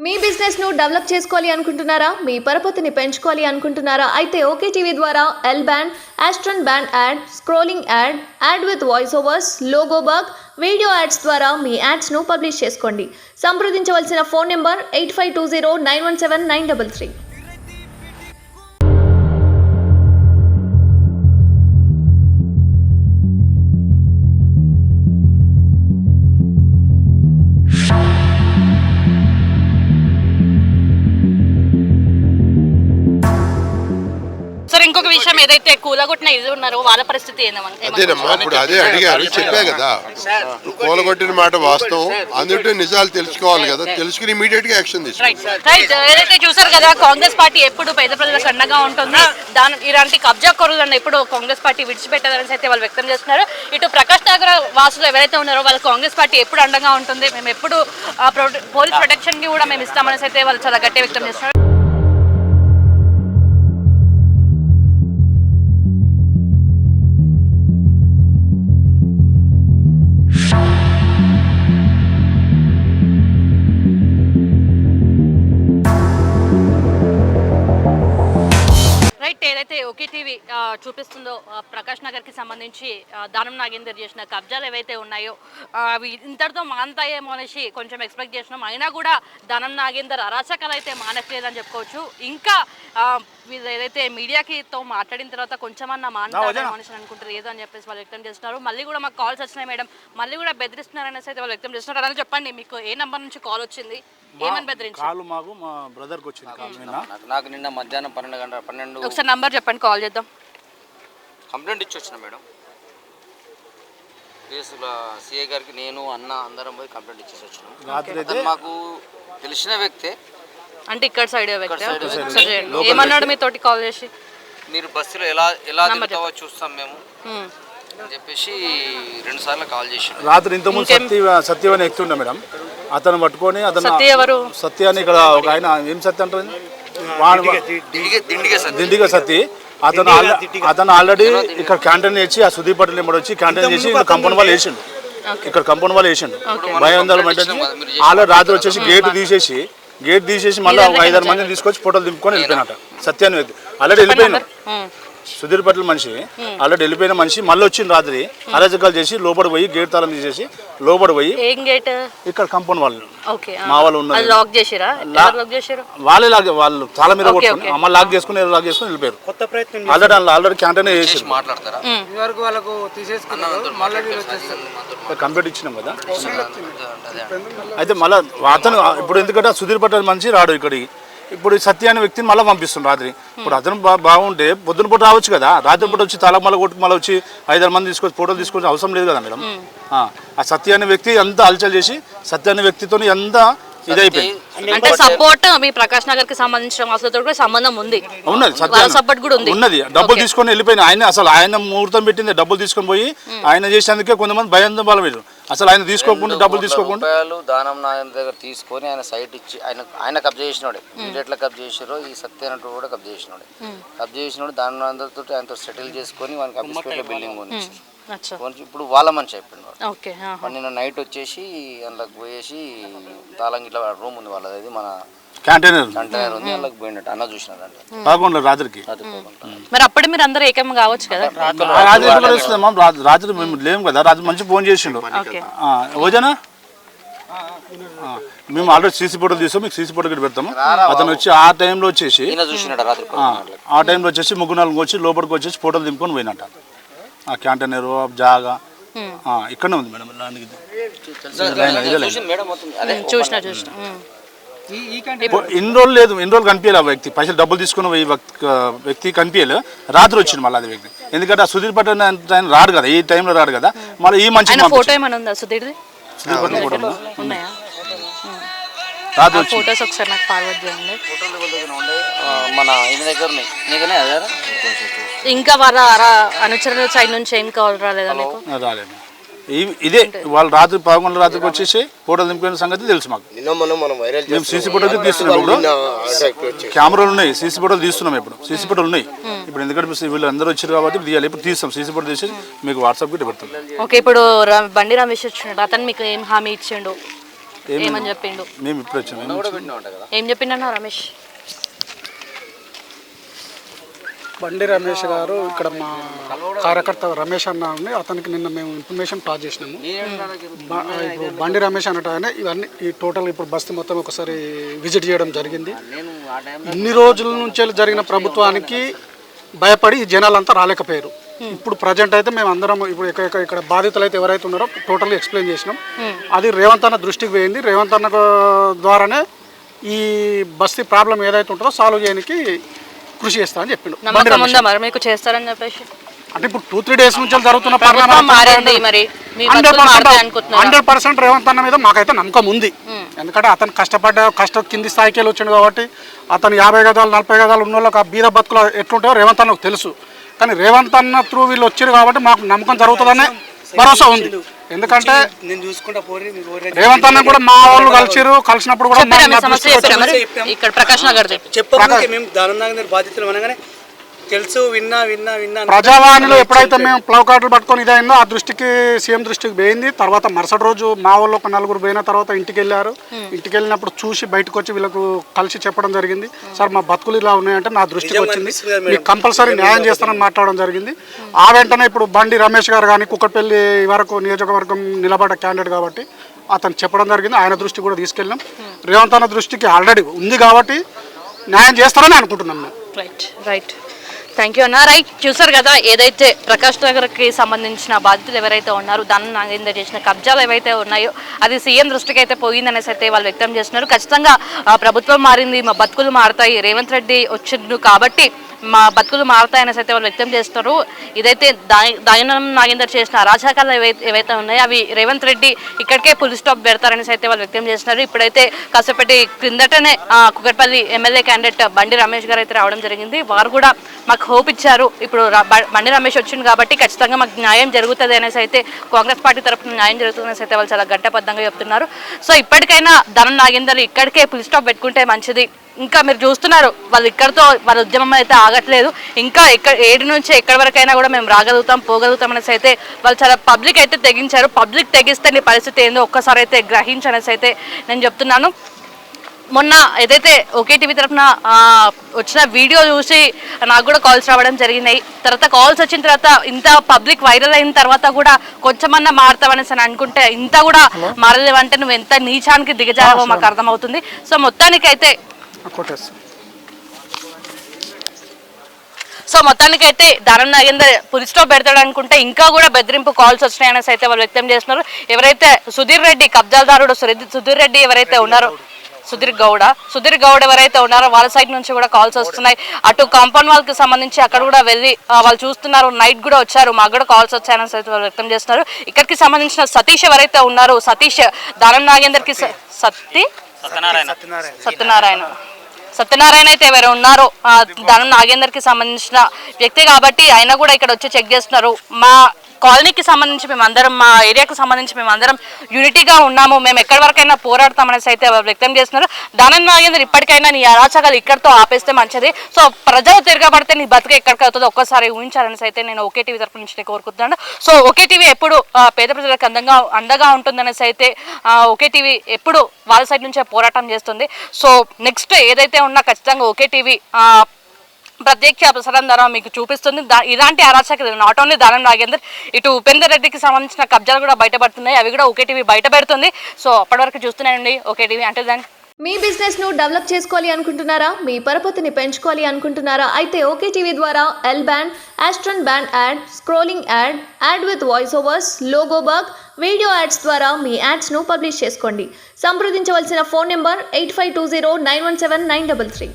మీ business ను develop చేసుకోవాలి అనుకుంటున్నారా? మీ పరపతిని పెంచుకోవాలి అనుకుంటున్నారా? అయితే ఓకే టీవీ ద్వారా L band, Aston band ad, scrolling ad, ad with voice overs, logo bug, video ads ద్వారా మీ యాడ్స్ ను పబ్లిష్ చేసుకోండి. సంప్రదించవలసిన ఫోన్ నెంబర్ 8520917933. ఇంకొక విషయం ఏదైతే కూలగొట్టిన ఇది ఉన్నారో వాళ్ళ పరిస్థితి అదేనమ్మా, ఇప్పుడు అదే అడిగారు, చెప్పా కదా. కూలగొట్టిన మాట వాస్తవం, అందుకే నిజాలు తెలుసుకోవాలి కదా, తెలుసుకుని ఇమీడియట్ గా యాక్షన్ తీసుకోవాలి. ఏదైతే చూసారు కదా, కాంగ్రెస్ పార్టీ ఎప్పుడు పేద ప్రజలకు అండగా ఉంటుంది. ఇలాంటి కబ్జా కొరులను ఎప్పుడు కాంగ్రెస్ పార్టీ విడిచిపెట్టదని అయితే వాళ్ళు వ్యక్తం చేస్తున్నారు. ఇటు ప్రకాష్ నగర్ వాసులు ఎవరైతే ఉన్నారో వాళ్ళు కాంగ్రెస్ పార్టీ ఎప్పుడు అండగా ఉంటుంది, మేము ఎప్పుడు పోలీస్ ప్రొటెక్షన్ కి కూడా మేము ఇస్తామని అయితే వాళ్ళు చాలా గట్టిగా వ్యక్తం చేస్తున్నారు. ఏదైతే ఓకే టీవీ చూపిస్తుందో ప్రకాష్ నగర్ కి సంబంధించి దానం నాగేందర్ చేసిన కబ్జాలు ఏవైతే ఉన్నాయో అవి ఇంతటితో మానతాయేమో అనేసి కొంచెం ఎక్స్పెక్ట్ చేసినాం. అయినా కూడా దానం నాగేందర్ అరాచకాలు అయితే మానట్లేదని చెప్పుకోవచ్చు. ఇంకా ఏదైతే మీడియాకితో మాట్లాడిన తర్వాత కొంచెమన్నా మానతాయేమో అనేసి అనుకుంటారు ఏదో అని చెప్పేసి వాళ్ళు వ్యక్తం చేస్తున్నారు. మళ్ళీ కూడా మాకు కాల్స్ వచ్చినాయి మేడం, మళ్ళీ కూడా బెదిరిస్తున్నారు అనేసి అయితే వాళ్ళు వ్యక్తం చేస్తున్నారు. అలాగే చెప్పండి, మీకు ఏ నెంబర్ నుంచి కాల్ వచ్చింది, ఏమని బెదిరించారు? మాకు మా బ్రదర్కి వచ్చింది. నాకు నిన్న మధ్యాహ్నం 12 ఒకసారి నంబర్ చెప్పండి, కాల్ చేద్దాం. కంప్లైంట్ ఇచ్చి వచ్చిన మేడం, కేసుల సిఐ గారికి నేను అన్న అందరం పోయి కంప్లైంట్ ఇచ్చేసి వచ్చినాం. మాకు తెలిసిన వ్యక్తే, అంటే ఇక్కడ సైడ్ వ్యక్తి ఏమన్నాడు మీతోటి కాల్ చేసి? మీరు బస్సులో ఎలా దిగుతావో చూస్తాం మేము అని చెప్పేసి 2 సార్లు కాల్ చేసి. రాత్రి ఇంతకుముందు సత్య అని వ్యక్తి ఉండే మేడం, అతను పట్టుకొని సత్య అని ఇక్కడ ఒక ఆయన ఏం సత్య అంటారు, దిండిగా సత్య. అతను ఆల్రెడీ ఇక్కడ క్యాంటీన్ వేసి ఆ సుధీర్ పటేల్ నెంబర్ వచ్చి క్యాంటీన్ చేసి కంపౌండ్ వాళ్ళు వేసిండు, ఇక్కడ కంపౌండ్ వాళ్ళు వేసిండు. భయందరం ఏంటంటే ఆల్రెడీ రాత్రి వచ్చేసి గేట్ తీసేసి మళ్ళీ 5-6 మందిని తీసుకొచ్చి ఫోటోలు దింపుకొని వెళ్ళిపోయినట్ట. సత్య అని వ్యక్తి ఆల్రెడీ వెళ్ళిపోయినా, సుధీర్ పటేల్ మనిషి ఆల్రెడీ వెళ్ళిపోయిన మనిషి మళ్ళీ వచ్చింది. రాత్రి అరాజకాలు చేసి లోపడి పోయి గేట్ తాళం తీసేసి లోపడి పోయి ఇక్కడ కంపౌండ్ వాళ్ళు మా వాళ్ళు ఉన్నారు, వాళ్ళు తాళం మీద కొట్టుకుని మళ్ళీ లాక్ చేసుకుని వెళ్ళిపోయారు. ఆల్రెడీ క్యాంటీన్ చేసి కంప్లీట్ ఇచ్చినాం కదా. అయితే మళ్ళీ అతను ఇప్పుడు ఎందుకంటే సుధీర్ పటేల్ మనిషి రాడు ఇక్కడికి, ఇప్పుడు సత్య అనే వ్యక్తిని మళ్ళీ పంపిస్తుంది రాత్రి. ఇప్పుడు అతను బాగుంటే పొద్దున పూట రావచ్చు కదా, రాత్రి పూట వచ్చి తల మళ్ళీ కొట్టుకు మళ్ళీ వచ్చి 5-6 మంది తీసుకొచ్చి ఫోటోలు తీసుకొచ్చి అవసరం లేదు కదా మేడం. ఆ సత్య అనే వ్యక్తి ఎంత అలచల్ చేసి సత్య అనే వ్యక్తితో ఎంత ఇదైపోయింది. అంటే సపోర్ట్ మీ ప్రకాష్ నగర్ కి సంబంధించిన వాసులతో కూడా సంబంధం ఉంది, సపోర్ట్ కూడా ఉన్నది. డబ్బులు తీసుకొని వెళ్ళిపోయిన ఆయన ముహూర్తం పెట్టింది, డబ్బులు తీసుకొని పోయి ఆయన చేసేందుకే కొంతమంది భయం బలం పెట్టారు. అసలు ఆయన తీసుకోకుండా డబ్బులు తీసుకోకుండా దానం నాయన దగ్గర తీసుకొని ఆయన సైట్ ఇచ్చి ఆయన కబ్జా చేసినాడు. వీళ్ళు ఎట్లా కబ్జా చేసారో ఈ సత్యనట్టు కూడా కబ్జా చేసినాడు. దానం నాయనతో ఆయనతో సెటిల్ చేసుకొని వానికి అఫీస్పేట బిల్డింగ్ కొనిచ్చారు. ఇప్పుడు వాళ్ళ మనిషి అయిపోయింది. నిన్న నైట్ వచ్చేసి అందులోకి పోయేసి తాళం ఇట్లా రూమ్ ఉంది వాళ్ళది, మన కంటైనర్ ఉంది, అందులోకి పోయినట్టు అన్న చూసినారంటే రాత్రికి. మరి అప్పుడు మీరు అందరూ ఏకం కావచ్చు కదా, రాత్రి మేము లేము కదా. రాత్రి మంచి ఫోన్ చేసిండు ఓజనా, మేము ఆల్రెడీ సీసీ ఫోటోలు తీసాం, మీకు సీసీ ఫోటో పెడతాము. అతను వచ్చి ఆ టైంలో వచ్చేసి 3-4 వచ్చి లోపలికి వచ్చేసి ఫోటోలు దింపుకొని పోయినట్ట. ఆ క్యాంటీనర్ జాగా ఇక్కడనే ఉంది మేడం. ఇన్ని రోజులు కనిపించలే ఆ వ్యక్తి, పైసలు డబ్బులు తీసుకుని వ్యక్తి కనిపించలే. రాత్రి వచ్చింది మళ్ళీ అది వ్యక్తి, ఎందుకంటే ఆ సుధీర్ పటేల్ ఆయన రాడు కదా, ఈ టైంలో రాడు కదా. మళ్ళీ ఈ మంచి ఫోటో ఏమైనా ఉందా సుధీర్ది? ఫోటోస్ ఒకసారి నాకు ఫార్వర్డ్ చేయండి. మన ఇంటి దగ్గర ఉన్నాయి. ఇంకా వాళ్ళ అనుచరుల సైడ్ నుంచి ఏం కాల్ రాలేదా మీకు? రాలేదు. ఇదే వాళ్ళు రాత్రి 11 రాత్రికి వచ్చేసి ఫోటో దింపిన సంగతి తెలుసు మాకు. మేము సీసీ ఫోటోలు తీస్తున్నాం, ఇప్పుడు కెమెరాలు ఉన్నాయి, సీసీ ఫోటోలు తీస్తున్నాం. ఇప్పుడు సీసీ ఫోటోలు ఉన్నాయి. ఇప్పుడు ఎందుకంటే వీళ్ళు అందరూ వచ్చారు కాబట్టి తీయాలి. ఇప్పుడు తీస్తాం, సీసీ ఫోటో తీసి మీకు వాట్సాప్ కి పెడతాం. ఓకే, ఇప్పుడు బండి రమేష్ వచ్చినాడు, అతను మీకు ఏం హామీ ఇచ్చిండు? ఏమని చెప్పిండు? మేము ఇప్పుడు వచ్చాము. ఏం చెప్పిండన్నా రమేష్? బండి రమేష్ గారు ఇక్కడ మా కార్యకర్త రమేష్ అన్న ఉంది, అతనికి నిన్న మేము ఇన్ఫర్మేషన్ పాస్ చేసినాము. ఇప్పుడు బండి రమేష్ అన్నట్టు ఇవన్నీ ఈ టోటల్ ఇప్పుడు బస్తీ మొత్తం ఒకసారి విజిట్ చేయడం జరిగింది. ఇన్ని రోజుల నుంచి జరిగిన ప్రభుత్వానికి భయపడి ఈ జనాలంతా రాలేకపోయారు. ఇప్పుడు ప్రజెంట్ అయితే మేము అందరం ఇప్పుడు ఇక్కడ బాధితులు అయితే ఎవరైతే ఉన్నారో టోటల్లీ ఎక్స్ప్లెయిన్ చేసినాం. అది రేవంత్ అన్న దృష్టికి పోయింది. రేవంత్ అన్న ద్వారానే ఈ బస్తీ ప్రాబ్లం ఏదైతే ఉంటుందో సాల్వ్ చేయడానికి కృషి చేస్తా అని చెప్పిండు. మీకు చేస్తారని చెప్పేసి అంటే ఇప్పుడు 2-3 డేస్ నుంచి జరుగుతున్న 100% రేవంత్ అన్న మీద మాకైతే నమ్మకం ఉంది. ఎందుకంటే అతను కష్టం కింది స్థాయికి వెళ్ళి వచ్చిండు కాబట్టి అతను 50 గదాలు 40 గదాలు ఉన్న వాళ్ళకి ఆ బీద బతుకులు ఎట్లుంటాయో రేవంత్ అన్నకు తెలుసు. కానీ రేవంత్ అన్న త్రూ వీళ్ళు వచ్చారు కాబట్టి మాకు నమ్మకం జరుగుతుందనే భరోసా ఉంది. ఎందుకంటే రేవంత్ అన్న కూడా మా వాళ్ళు కలిసినప్పుడు కూడా ఇక్కడ ప్రకాష్ నగర్ మేము దానంగా బాధితులు అనగానే తెలుసు విన్నా ప్రజావాణిలో ఎప్పుడైతే మేము ప్లవ్ కార్డులు పట్టుకొని ఇదైందో ఆ దృష్టికి సీఎం దృష్టికి పోయింది. తర్వాత మరుసటి రోజు మా వాళ్ళు ఒక 4 పోయిన తర్వాత ఇంటికి వెళ్ళారు. ఇంటికి వెళ్ళినప్పుడు చూసి బయటకు వచ్చి వీళ్ళకు కలిసి చెప్పడం జరిగింది. సార్ మా బతుకులు ఇలా ఉన్నాయంటే నా దృష్టికి వచ్చింది, మీకు కంపల్సరీ న్యాయం చేస్తానని మాట్లాడడం జరిగింది. ఆ వెంటనే ఇప్పుడు బండి రమేష్ గారు కానీ కుక్కట్పల్లి వరకు నియోజకవర్గం నిలబడ్డ క్యాండిడేట్ కాబట్టి అతను చెప్పడం జరిగింది. ఆయన దృష్టి కూడా తీసుకెళ్ళాం. రేవంత్ అన్న దృష్టికి ఆల్రెడీ ఉంది కాబట్టి న్యాయం చేస్తారని అనుకుంటున్నాం మేము. రైట్ థ్యాంక్ యూ అన్న. రైట్, చూసారు కదా ఏదైతే ప్రకాష్ నగర్కి సంబంధించిన బాధితులు ఎవరైతే ఉన్నారో దానం నాగేందర్ చేసిన కబ్జాలు ఏవైతే ఉన్నాయో అది సీఎం దృష్టికి అయితే పోయిందనేసి అయితే వాళ్ళు వ్యక్తం చేస్తున్నారు. ఖచ్చితంగా ప్రభుత్వం మారింది, మా బతుకులు మారుతాయి, రేవంత్ రెడ్డి వచ్చిండు కాబట్టి మా బతుకులు మారుతాయనేసి అయితే వాళ్ళు వ్యక్తం చేస్తున్నారు. ఇదైతే దానం నాగేందర్ చేసిన అరాచకాలు ఏవైతే ఉన్నాయో అవి రేవంత్ రెడ్డి ఇక్కడికే ఫుల్ స్టాప్ పెడతారనేసి అయితే వాళ్ళు వ్యక్తం చేస్తున్నారు. ఇప్పుడైతే కాసేపటి క్రిందటనే కుకట్పల్లి ఎమ్మెల్యే క్యాండిడేట్ బండి రమేష్ గారు అయితే రావడం జరిగింది. వారు కూడా మాకు హోప్ ఇచ్చారు. ఇప్పుడు బండి రమేష్ వచ్చింది కాబట్టి ఖచ్చితంగా మాకు న్యాయం జరుగుతుంది అనేసి అయితే కాంగ్రెస్ పార్టీ తరఫున న్యాయం జరుగుతుంది అనేసి అయితే వాళ్ళు చాలా గంటబద్ధంగా చెప్తున్నారు. సో ఇప్పటికైనా దానం నాగేందర్ ఇక్కడికే ఫుల్ స్టాప్ పెట్టుకుంటే మంచిది. ఇంకా మీరు చూస్తున్నారు వాళ్ళు ఇక్కడితో వాళ్ళ ఉద్యమం అయితే ఆగట్లేదు. ఇంకా ఏడు నుంచి ఎక్కడి వరకైనా కూడా మేము పోగలుగుతాం అనేసి అయితే వాళ్ళు చాలా పబ్లిక్ అయితే తెగించారు. పబ్లిక్ తెగిస్తే నీ పరిస్థితి ఏందో ఒక్కసారి అయితే గ్రహించనేసి అయితే నేను చెప్తున్నాను. మొన్న ఏదైతే ఓకే టీవీ తరఫున వచ్చిన వీడియో చూసి నాకు కూడా కాల్స్ రావడం జరిగినాయి. తర్వాత కాల్స్ వచ్చిన తర్వాత ఇంత పబ్లిక్ వైరల్ అయిన తర్వాత కూడా కొంచెమన్నా మారుతావనేసి అని అనుకుంటే ఇంత కూడా మారలేవంటే నువ్వు ఎంత నీచానికి దిగజారవో మాకు అర్థమవుతుంది. సో మొత్తానికైతే దానం నాగేందర్ ఫుల్ స్టాప్ పెడతాడు అనుకుంటే ఇంకా కూడా బెదిరింపు కాల్స్ వచ్చినాయనేసి అయితే వాళ్ళు వ్యక్తం చేస్తున్నారు. ఎవరైతే సుధీర్ రెడ్డి కబ్జాదారుడు సుధీర్ రెడ్డి ఎవరైతే ఉన్నారో సుధీర్ గౌడ్ ఎవరైతే ఉన్నారో వాళ్ళ సైడ్ నుంచి కూడా కాల్స్ వస్తున్నాయి. అటు కాంపౌండ్ వాళ్ళకి సంబంధించి అక్కడ కూడా వెళ్ళి వాళ్ళు చూస్తున్నారు. నైట్ కూడా వచ్చారు, మాకు కూడా కాల్స్ వచ్చాయని అయితే వాళ్ళు వ్యక్తం చేస్తున్నారు. ఇక్కడికి సంబంధించిన సతీష్ ఎవరైతే ఉన్నారో సతీష్ దానం నాగేందర్కి సత్యనారాయణ అయితే ఎవరు ఉన్నారో దానం నాగేందర్కి సంబంధించిన వ్యక్తి కాబట్టి ఆయన కూడా ఇక్కడ వచ్చి చెక్ చేస్తున్నారు. మా కాలనీకి సంబంధించి మేమందరం, మా ఏరియాకి సంబంధించి మేమందరం యూనిటీగా ఉన్నాము, మేము ఎక్కడి వరకైనా పోరాడతామనేసి అయితే వ్యక్తం చేస్తున్నారు. దానం నాగేందర్ ఇప్పటికైనా నీ అరాచకాలు ఇక్కడితో ఆపేస్తే మంచిది. సో ప్రజలు తిరగబడితే నీ బతుకు ఎక్కడికి అవుతుందో ఒక్కసారి ఊహించాలనేసి అయితే నేను ఓకే టీవీ తరఫు నుంచి కోరుకుంటున్నాను. సో ఓకే టీవీ ఎప్పుడు పేద ప్రజలకు అండగా ఉంటుందనేసి అయితే ఓకే టీవీ ఎప్పుడు వాళ్ళ సైడ్ నుంచే పోరాటం చేస్తుంది. సో నెక్స్ట్ ఏదైతే ఉన్నా ఖచ్చితంగా ఓకే టీవీ ప్రత్యక్ష ప్రసారం ద్వారా మీకు చూపిస్తుంది. ఇలాంటి అరాచకాలు నాట్ ఓన్లీ దానం నాగేందర్, ఇటు ఉపేందర్ రెడ్డికి సంబంధించిన కబ్జాలు కూడా బయటపడుతున్నాయి, అవి కూడా ఓకే టీవీ బయట పెడుతుంది. సో అప్పటి వరకు చూస్తున్నాయండి ఓకే టీవీ. అంటే దాన్ని మీ బిజినెస్ ను డెవలప్ చేసుకోవాలి అనుకుంటున్నారా? మీ పరపతిని పెంచుకోవాలి అనుకుంటున్నారా? అయితే ఓకే టీవీ ద్వారా L band, Aston band ad, scrolling ad with voice overs, logo bug, video ads ద్వారా మీ యాడ్స్ ను పబ్లిష్ చేసుకోండి. సంప్రదించవలసిన ఫోన్ నెంబర్ 8520917933.